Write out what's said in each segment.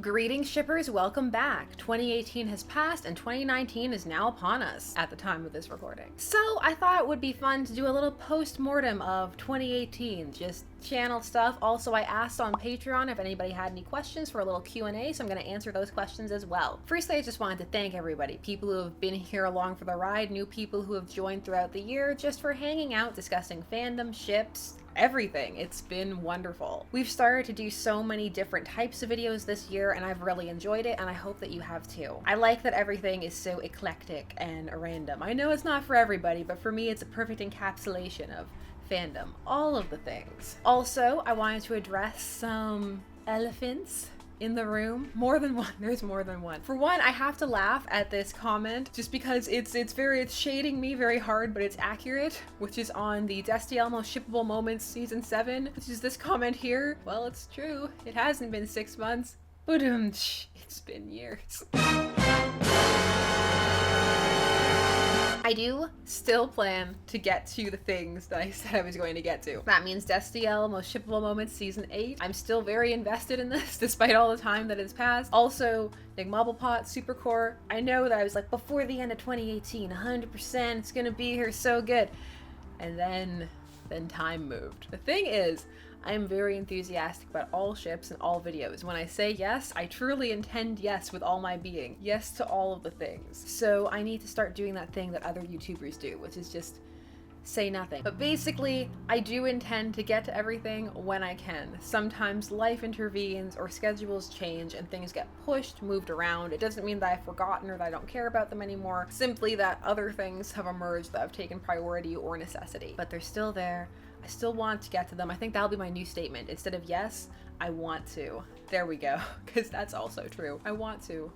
Greetings shippers, welcome back. 2018 has passed and 2019 is now upon us at the time of this recording. So I thought it would be fun to do a little post-mortem of 2018, just channel stuff. Also, I asked on Patreon if anybody had any questions for a little Q&A, so I'm going to answer those questions as well. Firstly, I just wanted to thank everybody, people who have been here along for the ride, new people who have joined throughout the year, just for hanging out, discussing fandom, ships, everything. It's been wonderful. We've started to do so many different types of videos this year and I've really enjoyed it and I hope that you have too. I like that everything is so eclectic and random. I know it's not for everybody, but for me it's a perfect encapsulation of fandom, all of the things. Also, I wanted to address some elephants in the room. More than one. There's more than one. For one, I have to laugh at this comment just because it's shading me very hard, but it's accurate, which is on the Destiel Most Shippable Moments Season 7, which is this comment here. Well, it's true. It hasn't been 6 months. But it's been years. I do still plan to get to the things that I said I was going to get to. That means Destiel Most Shippable Moments Season 8. I'm still very invested in this, despite all the time that has passed. Also, Nigmabblepot, Supercore. I know that I was like, before the end of 2018, 100%, it's gonna be here so good. And then time moved. The thing is, I am very enthusiastic about all ships and all videos. When I say yes, I truly intend yes with all my being. Yes to all of the things. So I need to start doing that thing that other YouTubers do, which is just say nothing. But basically, I do intend to get to everything when I can. Sometimes life intervenes or schedules change and things get pushed, moved around. It doesn't mean that I've forgotten or that I don't care about them anymore. Simply that other things have emerged that have taken priority or necessity. But they're still there. I still want to get to them. I think that'll be my new statement. Instead of yes, I want to. There we go, because that's also true. I want to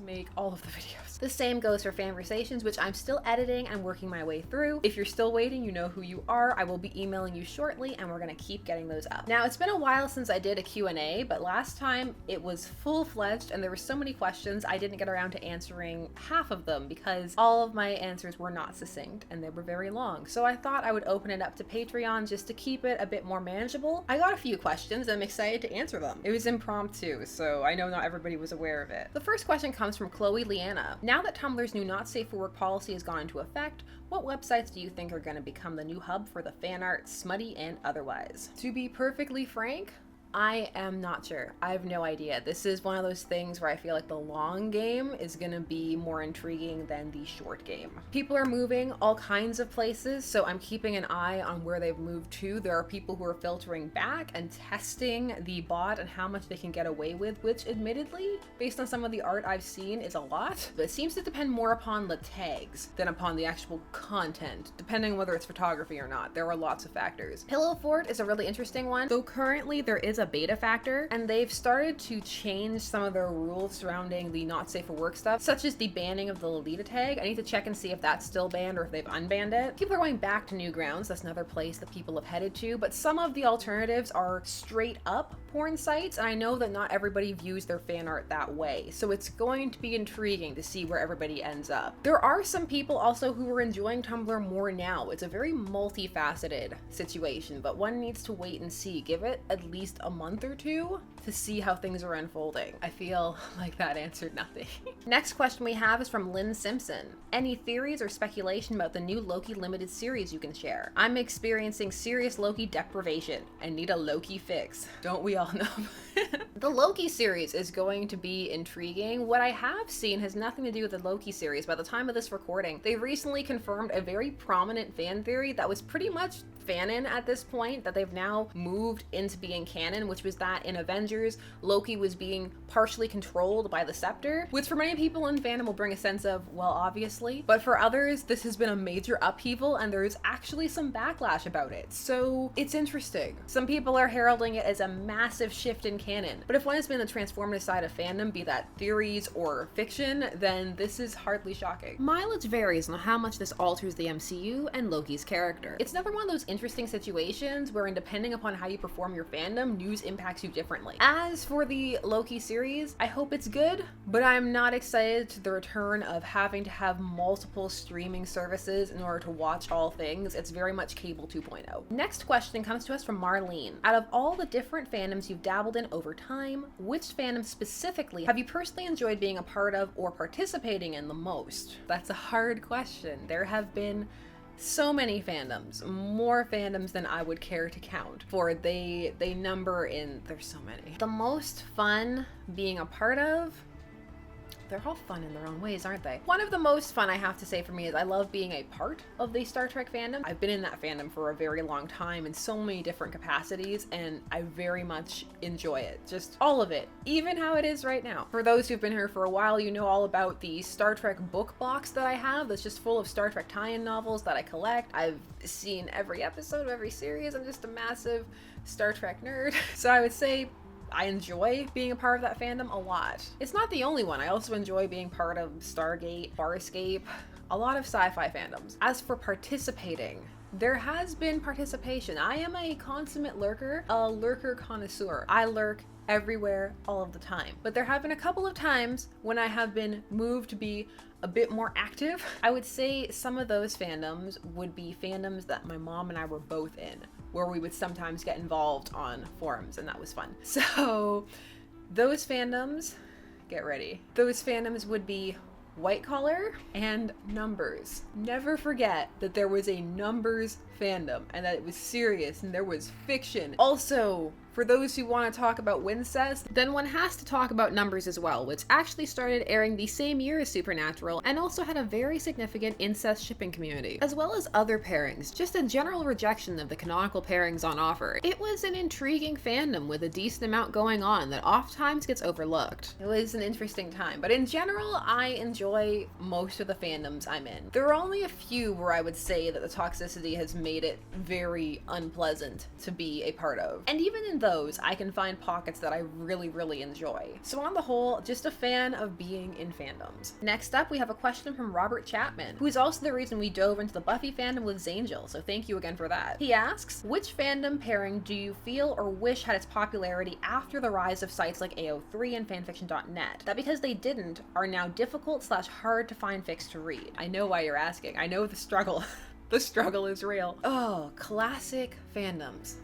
make all of the videos. The same goes for Fanversations, which I'm still editing and working my way through. If you're still waiting, you know who you are. I will be emailing you shortly and we're gonna keep getting those up. Now, it's been a while since I did a Q&A, but last time it was full-fledged and there were so many questions I didn't get around to answering half of them because all of my answers were not succinct and they were very long. So I thought I would open it up to Patreon just to keep it a bit more manageable. I got a few questions and I'm excited to answer them. It was impromptu, so I know not everybody was aware of it. The first question comes from Chloe Leanna. Now that Tumblr's new not safe for work policy has gone into effect, what websites do you think are going to become the new hub for the fan art, smutty and otherwise? To be perfectly frank, I am not sure. I have no idea. This is one of those things where I feel like the long game is gonna be more intriguing than the short game. People are moving all kinds of places, so I'm keeping an eye on where they've moved to. There are people who are filtering back and testing the bot and how much they can get away with, which admittedly, based on some of the art I've seen, is a lot. But it seems to depend more upon the tags than upon the actual content, depending on whether it's photography or not. There are lots of factors. Pillow Fort is a really interesting one, though currently there is a beta factor and they've started to change some of their rules surrounding the not safe for work stuff, such as the banning of the Lolita tag. I need to check and see if that's still banned or if they've unbanned it. People are going back to Newgrounds. That's another place that people have headed to, but some of the alternatives are straight up porn sites, and I know that not everybody views their fan art that way, so it's going to be intriguing to see where everybody ends up. There are some people also who are enjoying Tumblr more now. It's a very multifaceted situation, but one needs to wait and see. Give it at least a month or two to see how things are unfolding. I feel like that answered nothing. Next question we have is from Lynn Simpson. Any theories or speculation about the new Loki limited series you can share? I'm experiencing serious Loki deprivation and need a Loki fix. Don't we all know? The Loki series is going to be intriguing. What I have seen has nothing to do with the Loki series. By the time of this recording, they recently confirmed a very prominent fan theory that was pretty much fanon at this point, that they've now moved into being canon, which was that in Avengers, Loki was being partially controlled by the Scepter, which for many people in fandom will bring a sense of, well, obviously, but for others, this has been a major upheaval and there's actually some backlash about it. So it's interesting. Some people are heralding it as a massive shift in canon, but if one has been the transformative side of fandom, be that theories or fiction, then this is hardly shocking. Mileage varies on how much this alters the MCU and Loki's character. It's another one of those interesting situations wherein depending upon how you perform your fandom, news impacts you differently. As for the Loki series, I hope it's good, but I'm not excited to the return of having to have multiple streaming services in order to watch all things. It's very much cable 2.0. Next question comes to us from Marlene. Out of all the different fandoms you've dabbled in over time, which fandom specifically have you personally enjoyed being a part of or participating in the most? That's a hard question. There have been so many fandoms, more fandoms than I would care to count, for they number in, there's so many. The most fun being a part of, they're all fun in their own ways, aren't they? One of the most fun, I have to say, for me is I love being a part of the Star Trek fandom. I've been in that fandom for a very long time in so many different capacities, and I very much enjoy it. Just all of it, even how it is right now. For those who've been here for a while, you know all about the Star Trek book box that I have that's just full of Star Trek tie-in novels that I collect. I've seen every episode of every series. I'm just a massive Star Trek nerd. So I would say I enjoy being a part of that fandom a lot. It's not the only one. I also enjoy being part of Stargate, Farscape, a lot of sci-fi fandoms. As for participating, there has been participation. I am a consummate lurker, a lurker connoisseur. I lurk everywhere all of the time. But there have been a couple of times when I have been moved to be a bit more active. I would say some of those fandoms would be fandoms that my mom and I were both in, where we would sometimes get involved on forums, and that was fun. So those fandoms, get ready. Those fandoms would be White Collar and Numbers. Never forget that there was a Numbers fandom and that it was serious and there was fiction. Also, for those who want to talk about Wincest, then one has to talk about Numbers as well, which actually started airing the same year as Supernatural and also had a very significant incest shipping community, as well as other pairings, just a general rejection of the canonical pairings on offer. It was an intriguing fandom with a decent amount going on that oftentimes gets overlooked. It was an interesting time, but in general, I enjoy most of the fandoms I'm in. There are only a few where I would say that the toxicity has made it very unpleasant to be a part of. And even in those, I can find pockets that I really enjoy. So on the whole, just a fan of being in fandoms. Next up, we have a question from Robert Chapman, who is also the reason we dove into the Buffy fandom with Xangel, so thank you again for that. He asks, which fandom pairing do you feel or wish had its popularity after the rise of sites like AO3 and fanfiction.net, that because they didn't, are now difficult / hard to find fics to read? I know why you're asking. I know the struggle. The struggle is real. Oh, classic fandoms.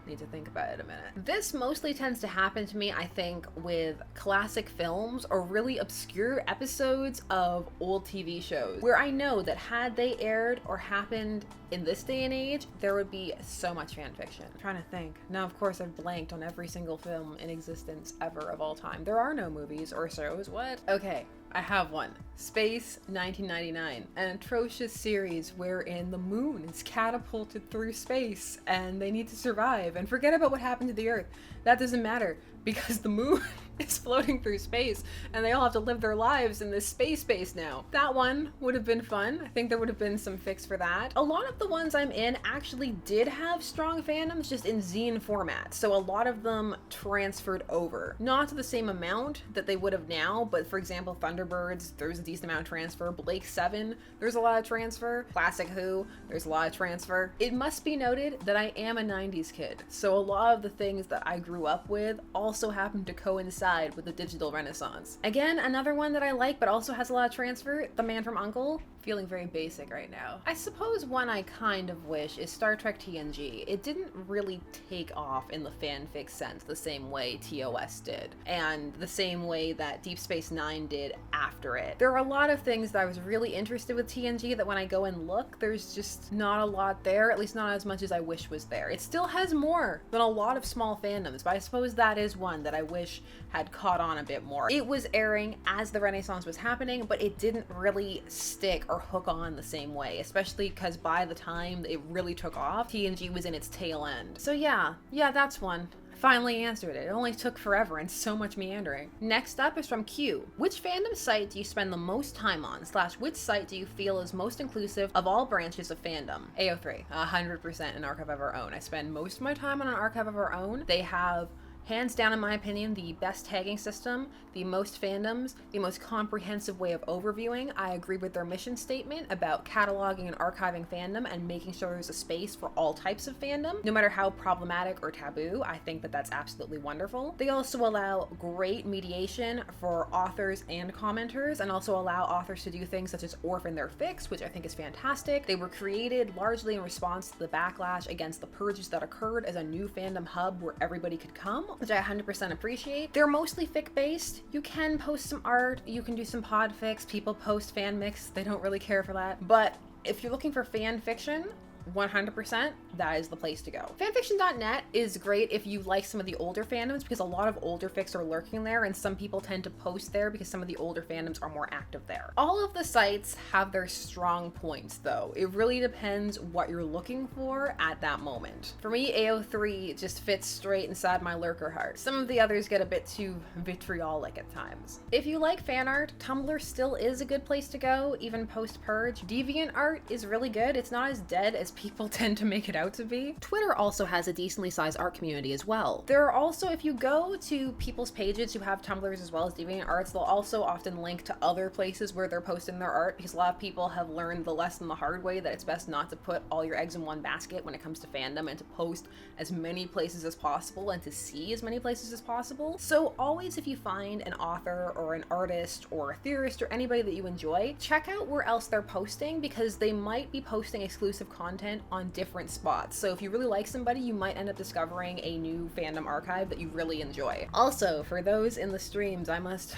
Need to think about it a minute. This mostly tends to happen to me, I think, with classic films or really obscure episodes of old TV shows, where I know that had they aired or happened in this day and age, there would be so much fan fiction. I'm trying to think. Now, of course, I've blanked on every single film in existence ever of all time. There are no movies or shows. What? Okay. I have one. Space 1999, an atrocious series wherein the moon is catapulted through space and they need to survive and forget about what happened to the Earth. That doesn't matter because the moon is floating through space and they all have to live their lives in this space now. That one would have been fun. I think there would have been some fics for that. A lot of the ones I'm in actually did have strong fandoms, just in zine format, so a lot of them transferred over. Not to the same amount that they would have now, but for example, Thunderbirds, there's a decent amount of transfer. Blake 7, there's a lot of transfer. Classic Who, there's a lot of transfer. It must be noted that I am a 90s kid, so a lot of the things that I grew up with also happen to coincide with the digital renaissance. Again, another one that I like but also has a lot of transfer, The Man from U.N.C.L.E. Feeling very basic right now. I suppose one I kind of wish is Star Trek TNG. It didn't really take off in the fanfic sense the same way TOS did, and the same way that Deep Space Nine did after it. There are a lot of things that I was really interested with TNG that when I go and look, there's just not a lot there, at least not as much as I wish was there. It still has more than a lot of small fandoms, but I suppose that is one that I wish had caught on a bit more. It was airing as the Renaissance was happening, but it didn't really stick or hook on the same way, especially because by the time it really took off, TNG was in its tail end. So yeah, that's one. I finally answered it. It only took forever and so much meandering. Next up is from Q. Which fandom site do you spend the most time on, / which site do you feel is most inclusive of all branches of fandom? AO3, 100% an archive of our own. I spend most of my time on an archive of our own. They have Hands down, in my opinion, the best tagging system, the most fandoms, the most comprehensive way of overviewing. I agree with their mission statement about cataloging and archiving fandom and making sure there's a space for all types of fandom, no matter how problematic or taboo. I think that that's absolutely wonderful. They also allow great mediation for authors and commenters, and also allow authors to do things such as orphan their fics, which I think is fantastic. They were created largely in response to the backlash against the purges that occurred as a new fandom hub where everybody could come, which I 100% appreciate. They're mostly fic based. You can post some art, you can do some pod fics, people post fan mix, they don't really care for that. But if you're looking for fan fiction, 100%, that is the place to go. Fanfiction.net is great if you like some of the older fandoms, because a lot of older fics are lurking there, and some people tend to post there because some of the older fandoms are more active there. All of the sites have their strong points though. It really depends what you're looking for at that moment. For me, AO3 just fits straight inside my lurker heart. Some of the others get a bit too vitriolic at times. If you like fan art, Tumblr still is a good place to go, even post-purge. Deviant art is really good. It's not as dead as people tend to make it out to be. Twitter also has a decently sized art community as well. There are also, if you go to people's pages who have Tumblrs as well as Deviant Arts, they'll also often link to other places where they're posting their art, because a lot of people have learned the lesson the hard way that it's best not to put all your eggs in one basket when it comes to fandom, and to post as many places as possible and to see as many places as possible. So always, if you find an author or an artist or a theorist or anybody that you enjoy, check out where else they're posting, because they might be posting exclusive content on different spots. So if you really like somebody, you might end up discovering a new fandom archive that you really enjoy. Also, for those in the streams, I must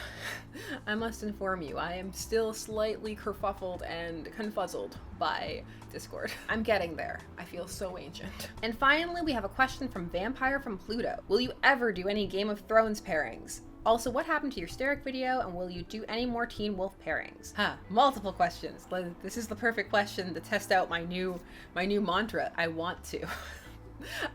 inform you, I am still slightly kerfuffled and confuzzled by Discord. I'm getting there. I feel so ancient. And finally, we have a question from Vampire from Pluto. Will you ever do any Game of Thrones pairings? Also, what happened to your Steric video, and will you do any more Teen Wolf pairings? Multiple questions. This is the perfect question to test out my new mantra. I want to.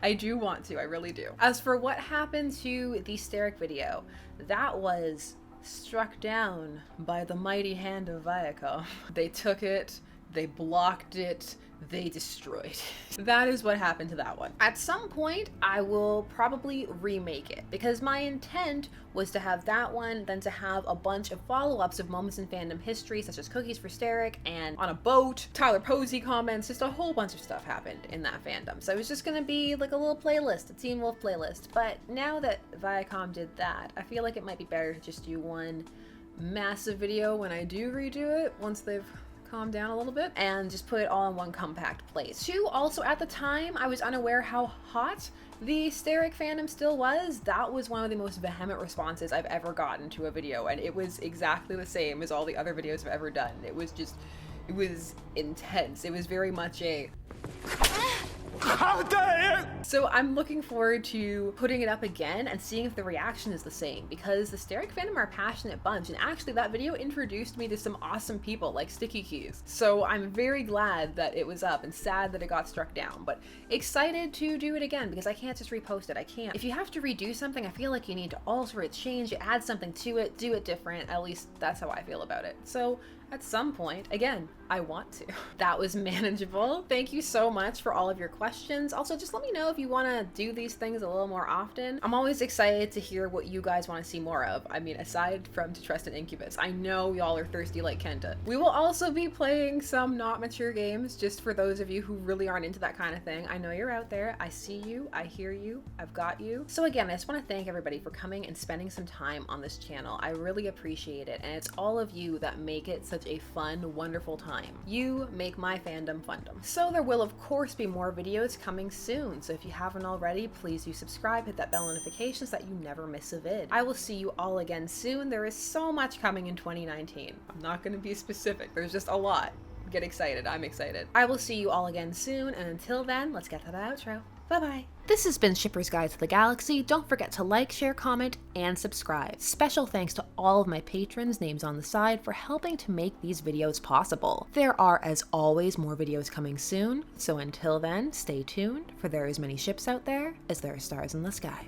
I do want to, I really do. As for what happened to the Steric video, that was struck down by the mighty hand of Viacom. They took it, they blocked it, they destroyed it. That is what happened to that one. At some point, I will probably remake it, because my intent was to have that one, then to have a bunch of follow-ups of moments in fandom history, such as Cookies for Steric and On a Boat, Tyler Posey comments, just a whole bunch of stuff happened in that fandom. So it was just gonna be like a little playlist, a Teen Wolf playlist. But now that Viacom did that, I feel like it might be better to just do one massive video when I do redo it, once they've calm down a little bit, and just put it all in one compact place. Two, also at the time, I was unaware how hot the Steric fandom still was. That was one of the most vehement responses I've ever gotten to a video, and it was exactly the same as all the other videos I've ever done. It was intense. It was very much a how dare you! So I'm looking forward to putting it up again and seeing if the reaction is the same, because the Steric fandom are a passionate bunch, and actually that video introduced me to some awesome people like Sticky Keys. So I'm very glad that it was up and sad that it got struck down, but excited to do it again, because I can't just repost it. I can't. If you have to redo something, I feel like you need to alter it, change it, add something to it, do it different. At least that's how I feel about it. So at some point, again, I want to. That was manageable. Thank you so much for all of your questions. Also, just let me know if you want to do these things a little more often. I'm always excited to hear what you guys want to see more of. I mean, aside from To Trust an Incubus, I know y'all are thirsty like Kenta. We will also be playing some not mature games, just for those of you who really aren't into that kind of thing. I know you're out there. I see you. I hear you. I've got you. So again, I just want to thank everybody for coming and spending some time on this channel. I really appreciate it, and it's all of you that make it such a fun, wonderful time. You make my fandom fundum. So there will of course be more videos coming soon, so if you haven't already, please do subscribe, hit that bell notification so that you never miss a vid. I will see you all again soon. There is so much coming in 2019. I'm not going to be specific. There's just a lot. Get excited. I'm excited. I will see you all again soon, and until then, let's get to the outro. Bye-bye. This has been Shipper's Guide to the Galaxy. Don't forget to like, share, comment, and subscribe. Special thanks to all of my patrons, names on the side, for helping to make these videos possible. There are, as always, more videos coming soon, so until then, stay tuned, for there are as many ships out there as there are stars in the sky.